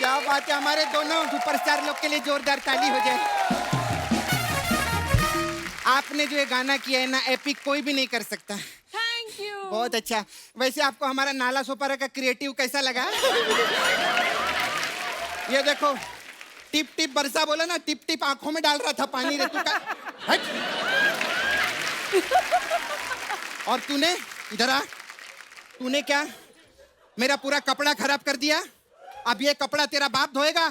क्या बात है, हमारे दोनों सुपरस्टार लोग के लिए जोरदार ताली हो जाए। आपने जो ये गाना किया है ना, एपिक कोई भी नहीं कर सकता। Thank you. बहुत अच्छा। वैसे आपको हमारा नाला सोपारा का क्रिएटिव कैसा लगा? ये देखो, टिप टिप बरसा बोला ना, टिप टिप आंखों में डाल रहा था पानी रे तू का। हट। और तूने इधर आ, तूने क्या मेरा पूरा कपड़ा खराब कर दिया। अब ये कपड़ा तेरा बाप धोएगा।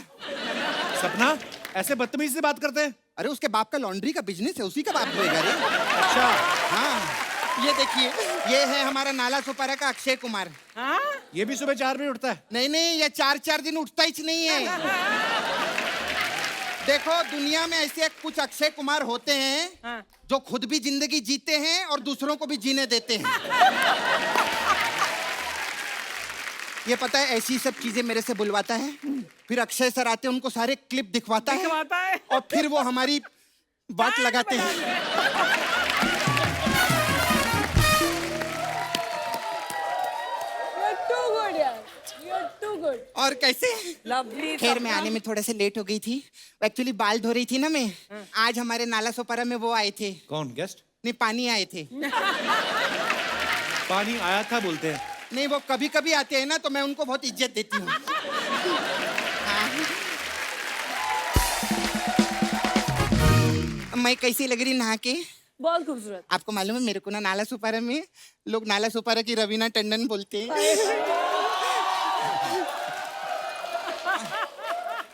सपना, ऐसे बदतमीजी से बात करते हैं? अरे उसके बाप का लॉन्ड्री का बिजनेस है, उसी का बाप धोएगा रे। अच्छा। हाँ, ये देखिए, ये है हमारा नाला सोपारा का अक्षय कुमार। हाँ? ये भी सुबह 4 बजे उठता है? नहीं नहीं, ये 4 दिन उठता ही नहीं है। देखो, दुनिया में ऐसे कुछ अक्षय कुमार होते हैं हाँ। जो खुद भी जिंदगी जीते हैं और दूसरों को भी जीने देते हैं। ये पता है, ऐसी सब चीजें मेरे से बुलवाता है, फिर अक्षय सर आते हैं, उनको सारे क्लिप दिखवाता है और फिर वो हमारी बात लगाते हैं। You're too good यार, you're too good. और कैसे? Lovely. खैर, मैं आने में थोड़ा से लेट हो गई थी। एक्चुअली बाल धो रही थी ना मैं। आज हमारे नाला सोपारा में वो आए थे। कौन? गेस्ट? नहीं, पानी आए थे। पानी आया था बोलते हैं? नहीं, वो कभी कभी आते हैं ना, तो मैं उनको बहुत इज्जत देती हूँ। हाँ। मैं कैसी लग रही नहा के? बहुत खूबसूरत। आपको मालूम है, मेरे को ना नाला सुपारा में लोग नाला सुपारा की रवीना टंडन बोलते हैं।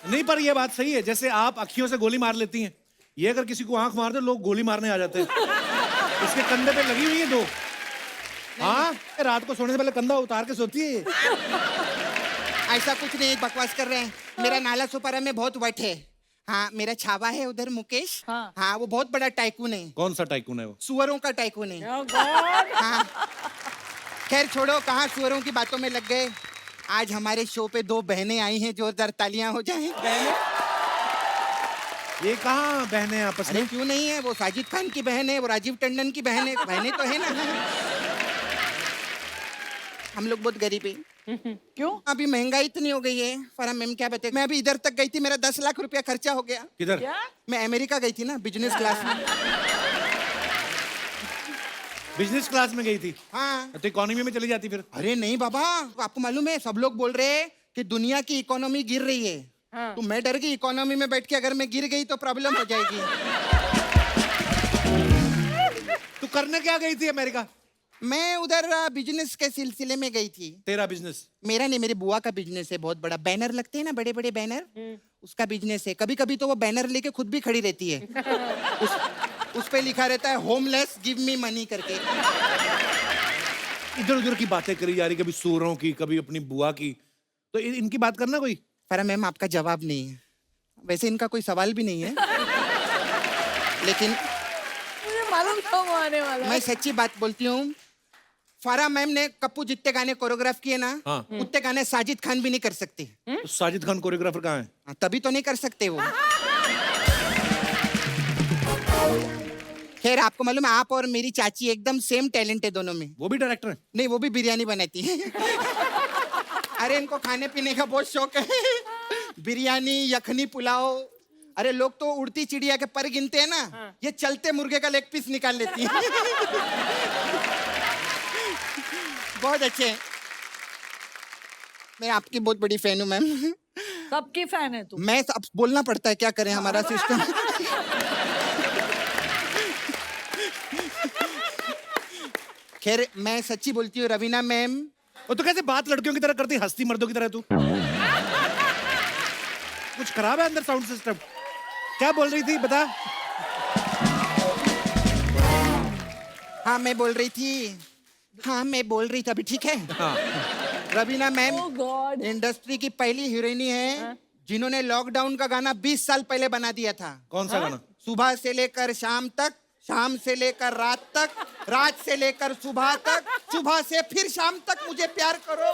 नहीं, पर ये बात सही है, जैसे आप अखियों से गोली मार लेती हैं, ये अगर किसी को आंख मार दे, लोग गोली मारने आ जाते हैं। इसके कंधे पे लगी हुई है 2। हाँ, रात को सोने से पहले कंधा उतार के सोती है। ऐसा कुछ नहीं, बकवास कर रहे हैं। मेरा नाला सुपारा में बहुत वट है। हाँ, मेरा छावा है उधर, मुकेश। हाँ, वो बहुत बड़ा टाइकून है। कौन सा टाइकून है वो? सुअरों का टाइकून है। Oh God. हाँ। खैर छोड़ो, कहाँ सुअरों की बातों में लग गए। आज हमारे शो पे 2 बहनें आई हैं, जोरदार तालियां हो जाएं। ये कहाँ बहनें आपस अरे में? क्यों नहीं है, वो साजिद खान की बहन है, वो राजीव टंडन की बहन है। बहनें तो है ना। हम लोग बहुत गरीब हैं। क्यों? अभी महंगाई इतनी हो गई है। फरा मैम क्या बताए, मैं अभी इधर तक गई थी, मेरा 10 लाख रुपया खर्चा हो गया। किधर? क्या? मैं अमेरिका गई थी ना, बिजनेस क्लास में। बिजनेस क्लास में गई थी? हाँ। तो इकोनॉमी में चली जाती फिर? अरे नहीं बाबा, आपको मालूम है, सब लोग बोल रहे हैं कि दुनिया की इकोनॉमी गिर रही है। हाँ। तो मैं डर गई, इकोनॉमी में बैठ के अगर मैं गिर गई तो प्रॉब्लम हो जाएगी। तू करने क्या गई थी अमेरिका? मैं उधर बिजनेस के सिलसिले में गई थी। तेरा बिजनेस? मेरा नहीं, मेरी बुआ का बिजनेस है, बहुत बड़ा। बैनर लगते हैं ना, बड़े बड़े बैनर, उसका बिजनेस है। कभी कभी तो वो बैनर लेके खुद भी खड़ी रहती है। उस पे लिखा रहता है, होमलेस गिव मी मनी करके। इधर उधर की बातें करी जा रही, कभी सूरों की, कभी अपनी बुआ की। तो इनकी बात करना कोई। फरा मैम, आपका जवाब नहीं है। वैसे इनका कोई सवाल भी नहीं है, लेकिन मुझे मालूम था वो आने वाला। मैं सच्ची बात बोलती हूँ। फरा मैम ने कप्पू जितने गाने कोरियोग्राफ किए ना, हाँ। उतने गाने साजिद खान भी नहीं कर सकते। तो साजिद खान कोरियोग्राफर कहाँ है? हाँ, तभी तो नहीं कर सकते वो। खैर, आपको मालूम है, आप और मेरी चाची एकदम सेम टैलेंट है दोनों में। वो भी डायरेक्टर है? नहीं, वो भी बिरयानी बनाती है। अरे इनको खाने पीने का बहुत शौक है। बिरयानी, यखनी, पुलाव। अरे लोग तो उड़ती चिड़िया के पर गिनते हैं ना, ये चलते मुर्गे का लेग पीस निकाल लेती है। बहुत अच्छे हैं। मैं आपकी बहुत बड़ी फैन हूँ मैम। सबकी फैन है तू। मैं अब बोलना पड़ता है, क्या करें, हमारा सिस्टम। खैर, मैं सच्ची बोलती हूँ रवीना मैम। और तो कैसे बात लड़कियों की तरह करती, हंसती मर्दों की तरह तू? कुछ खराब है अंदर साउंड सिस्टम? क्या बोल रही थी, बता। हाँ, मैं बोल रही थी। अभी ठीक है? हाँ। Raveena ma'am Oh God. Industry की पहली हीरोइनी है जिन्होंने लॉकडाउन का गाना 20 साल पहले बना दिया था। कौन सा गाना? सुबह से लेकर शाम तक, शाम से लेकर रात तक, रात से लेकर सुबह तक, सुबह से फिर शाम तक मुझे प्यार करो।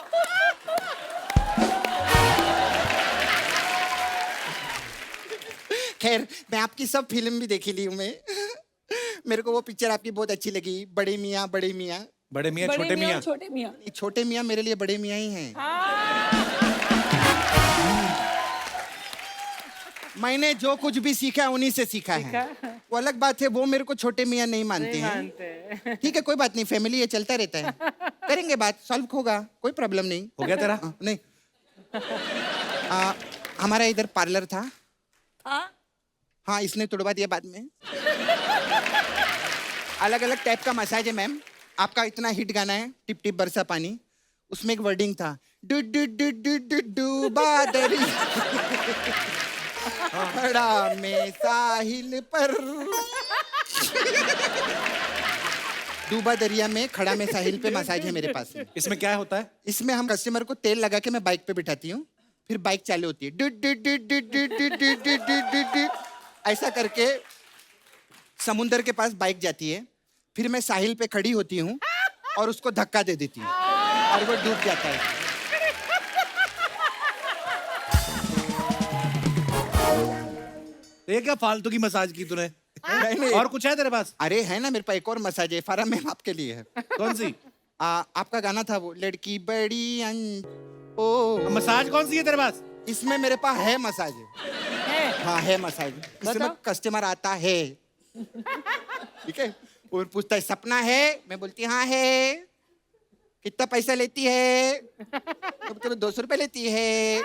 खैर, मैं आपकी सब फिल्म भी देखी ली हूँ मैं। मेरे को वो पिक्चर आपकी बहुत अच्छी लगी, बड़े मियाँ बड़े मियाँ। बड़े मियाँ छोटे मियाँ? छोटे मियाँ। छोटे मियाँ मेरे लिए बड़े मियाँ ही हैं। मैंने जो कुछ भी सीखा है उन्हीं से सीखा है। वो अलग बात है, वो मेरे को छोटे मियाँ नहीं मानते हैं। ठीक है, कोई बात नहीं, फैमिली ये चलता रहता है, करेंगे बात, सॉल्व होगा, कोई प्रॉब्लम नहीं। हो गया तेरा? नहीं। हमारा इधर पार्लर था। हाँ, इसने तोड़वा दिया बाद में। अलग अलग टाइप का मसाज है मैम। आपका इतना हिट गाना है टिप टिप बरसा पानी, उसमें एक वर्डिंग था, डू डू डू डू डू डू बादरी खड़ा में साहिल पर। डूबा दरिया में खड़ा में साहिल पे मसाज है मेरे पास। इसमें क्या होता है? इसमें हम कस्टमर को तेल लगा के मैं बाइक पे बिठाती हूँ, फिर बाइक चालू होती है, डू डू डू डू डू डू डू डू डू डू डू। ऐसा करके समुंदर के पास बाइक जाती है, फिर मैं साहिल पे खड़ी होती हूँ और उसको धक्का दे देती हूँ और वो डूब जाता है। ये क्या फालतू की मसाज की तूने? नहीं। और कुछ है तेरे पास? अरे है ना मेरे पास एक और मसाज है, फारा मैम आपके लिए है। कौन सी? आपका गाना था वो, लड़की बड़ी ओ। मसाज कौन सी है तेरे पास? इसमें मेरे पास है मसाज। हाँ है मसाज, इसमें कस्टमर आता है, ठीक है, और पूछता है सपना है, मैं बोलती हाँ है, कितना पैसा लेती है, तो 200 रुपए लेती है,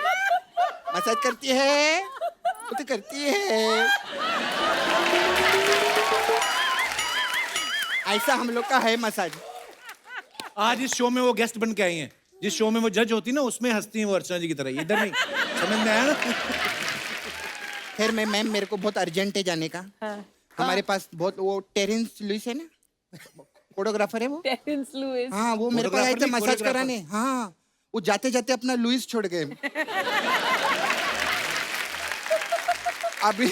मसाज करती है, तो करती है। ऐसा हम लोग का है मसाज। आज इस शो में वो गेस्ट बन के आई हैं, जिस शो में वो जज होती ना उसमें हंसती हैं वो अर्चना जी की तरह, इधर नहीं। समझ में आया ना? खैर मैम मेरे को बहुत अर्जेंट है जाने का। हमारे पास बहुत वो टेरेंस लुइस है ना, फोटोग्राफर है वो। टेरेंस लुइस। हाँ, वो मेरे को आए थे मसाज कराने। हाँ, वो जाते जाते अपना लुइस छोड़ गए। अभी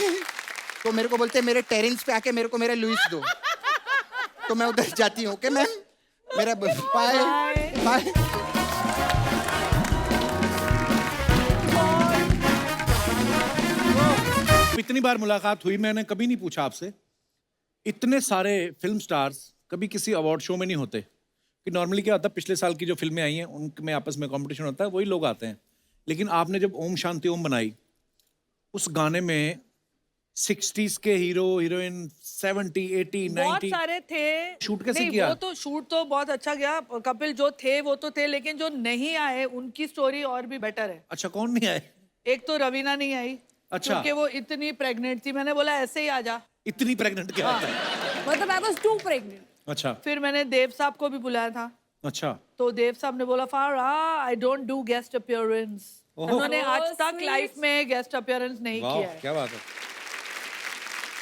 तो मेरे को बोलते मेरे टेरेंस पे आके मेरे को मेरा लुइस दो, तो मैं उधर जाती हूँ। ओके मैम, मेरा बाय बाय। इतनी बार मुलाकात हुई, मैंने कभी नहीं पूछा आपसे, इतने सारे फिल्म स्टार्स कभी किसी अवार्ड शो में नहीं होते कि नॉर्मली क्या होता है, पिछले साल की जो फिल्में आई हैं उनमें आपस में कंपटीशन होता है, वही लोग आते हैं। लेकिन आपने जब ओम शांति ओम बनाई, उस गाने में 60s के हीरो हीरोइन, 70, 80, 90 बहुत सारे थे। शूट कैसे नहीं, किया? वो तो शूट तो बहुत अच्छा गया। कपिल जो थे वो तो थे, लेकिन जो नहीं आए उनकी स्टोरी और भी बेटर है। अच्छा, कौन नहीं आए? एक तो रवीना नहीं आई। अच्छा। क्योंकि वो इतनी प्रेग्नेंट थी, मैंने बोला ऐसे ही आ जा। इतनी प्रेग्नेंट क्या होता है? मतलब I was too pregnant. अच्छा फिर मैंने देव साहब को भी बुलाया था, अच्छा। तो देव साहब ने बोला फारा I don't do guest appearance. उन्होंने आज तक sweet. लाइफ में गेस्ट अपीयरेंस नहीं वाह, किया है। क्या बात है।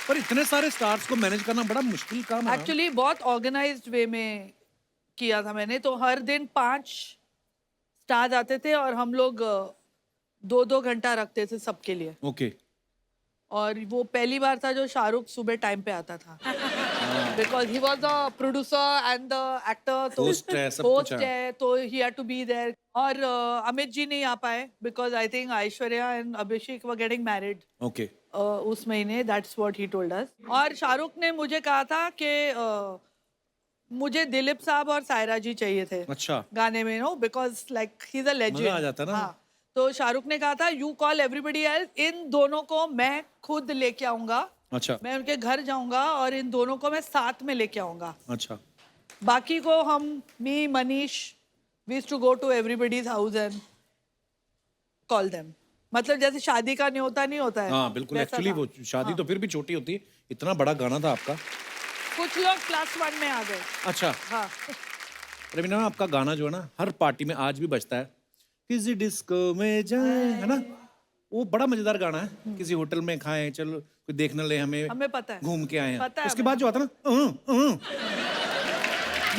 पर इतने सारे स्टार्स को मैनेज करना बड़ा मुश्किल काम है। एक्चुअली बहुत ऑर्गेनाइज्ड वे में किया था मैंने। तो हर दिन 5 स्टार्स आते थे और हम लोग 2-2 घंटा रखते थे सबके लिए। ओके। और वो पहली बार था जो शाहरुख सुबह टाइम पे आता था, because he was the producer and the actor. तो Host है, सब कुछ होस्ट है, तो he had to be there. और अमित जी नहीं आ पाए because I think Aishwarya and Abhishek were getting married okay. उस महीने। That's what he told us. और शाहरुख ने मुझे कहा था कि मुझे दिलीप साहब और सायरा जी चाहिए थे अच्छा। गाने में, no, because like he is a legend. मजा आ जाता ना। हाँ, तो शाहरुख ने कहा था यू कॉल एवरीबडी एल्स, इन दोनों को मैं खुद लेके आऊंगा। अच्छा मैं उनके घर जाऊंगा और इन दोनों को मैं साथ में लेके आऊंगा। अच्छा। बाकी को हम, me, Manish, we used to go to everybody's house and call them. मतलब जैसे शादी का न्योता नहीं होता है। हाँ बिल्कुल। वैसा एक्चुअली था। वो शादी तो फिर भी छोटी होती है, इतना बड़ा गाना था आपका। कुछ लोग +1 में आ गए। अच्छा हाँ, रवीना, आपका गाना जो है ना हर पार्टी में आज भी बजता है, किसी डिस्को में जाए, है ना? वो बड़ा मजेदार गाना है। किसी होटल में खाएं, चलो कोई देख न ले हमें पता है, घूम के आए हैं। पता है उसके हमें। बाद जो आता ना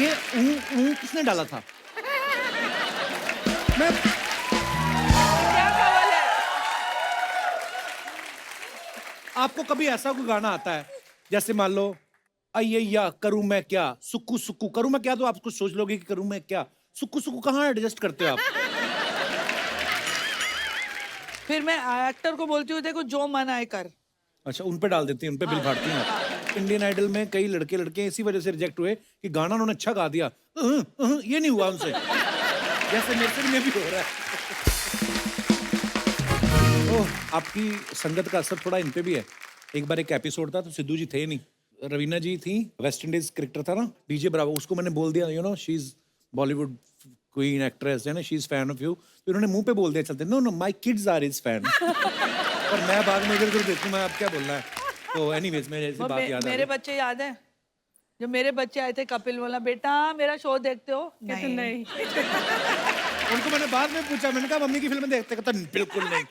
ये किसने डाला था? मैं क्या कवल है? आपको कभी ऐसा कोई गाना आता है जैसे मान लो अय्या करूं मैं क्या, सुक्कू सुक्कू करूं मैं क्या, तो आप कुछ सोच लोगे कि करूं मैं क्या, सुक्कू सुक्कू कहाँ एडजस्ट करते हो आप? फिर मैं एक्टर को बोलती हूँ देखो जो मन आए कर। अच्छा, उन पे डाल देती हैं, उन पे बिल फाड़ती हैं आप। इंडियन आइडल में कई लड़के इसी वजह से रिजेक्ट हुए कि गाना उन्होंने अच्छा गा दिया, ये नहीं हुआ उनसे, जैसे मेरे से भी हो रहा है। तो आपकी संगत का असर थोड़ा इन पे भी है। एक बार एक एपिसोड था तो सिद्धू जी थे नहीं, रवीना जी थी, वेस्ट इंडीज क्रिकेटर था ना डीजे ब्रावो, उसको मैंने बोल दिया she is Bollywood queen actress है ना, she is fan of you. तो इन्होंने मुंह पे बोल दिया चलते, no no my kids are his fan. और मैं बाद में इधर देखूं मैं अब क्या बोलना है। तो एनीवेज मेरे ऐसी बात याद आ मेरे गई। बच्चे याद है जब मेरे बच्चे आए थे, कपिल बोला बेटा मेरा शो देखते हो? कहते नहीं. उनको मैंने बाद में पूछा, मैंने कहा मम्मी की फिल्म देखते, कहता बिल्कुल नहीं।